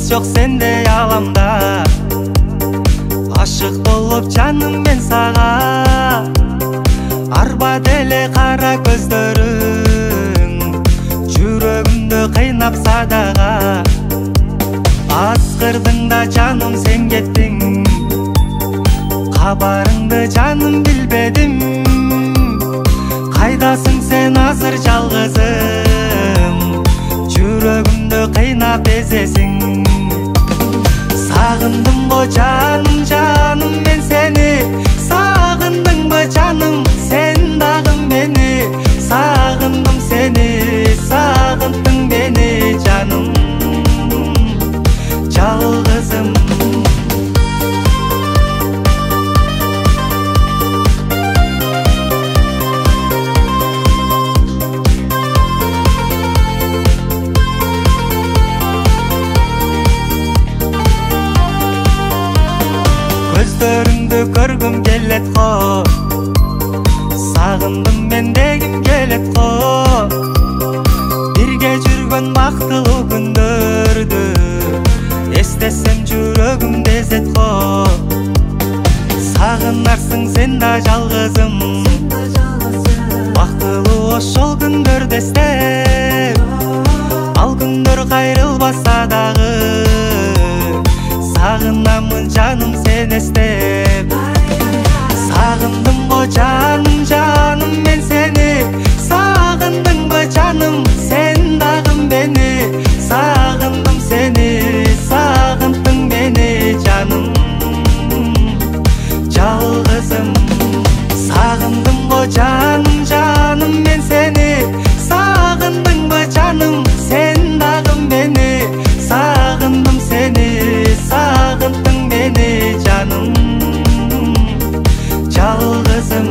Жоқ сендей аламда ашык болуп жаным мен сага арба деле кара көздөрүң жүрөгүмдү кыйнап садага аскырдың да жаным сен кеттиң кабарыңды жаным билбедим кайдасың сен азыр жалгызым жүрөгүмдү кыйнап эзесиң Sağındım bu canım canım ben seni Sağındım bu canım sen dağın beni Sağındım seni sağındın beni canım Жалғызым Көздөрүңдү көргүм келет го Сагындым мен дегим келет го Бирге жүргөн бактылуу күндөрдү Эстесем жүрөгүм дезет го Сагынарсың сен да жалгызым Бактылуу ошол күндөрдү эстеп Ал күндөр кайрылбаса дагы Sağınamın canım sen estep Sağındım bu canım canım ben seni Sağındın bu canım sen dağın beni Sağındım seni sağındın beni canım Жалғызым Sağındım bu canım canım ben seni Sağındın bu canım sen dağın beni Sağındım seni sağındın beni canım Жалғызым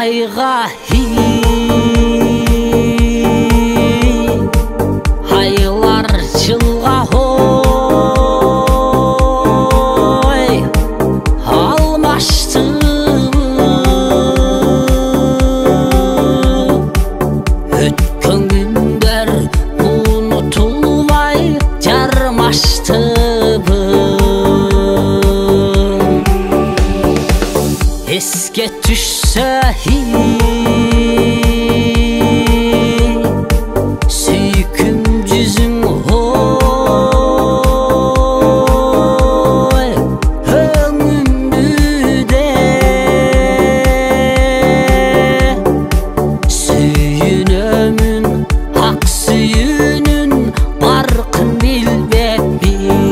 айға айлар жылға алмашты өткен күндер ұмытылмай жармашты еске түссе сүйкім жүзің өңімді сүйінемін ақ сүйінін барқын білбеппін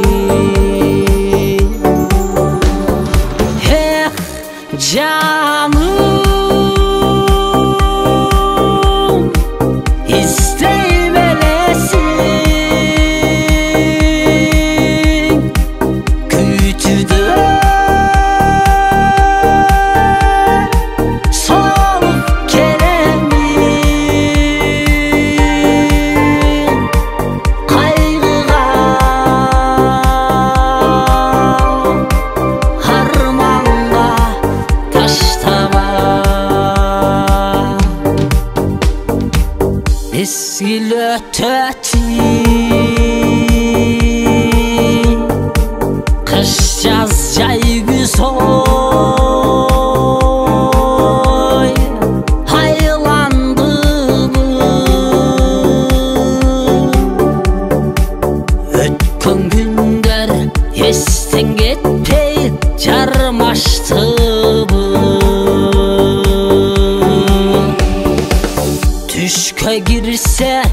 canım istemelesin kütüde soğuk kelemin kaygıga harmanga taştaba mezgil öteti kış yaz jay güz oy haylandım ötken günler esten ketpey jarmaştı düşke girse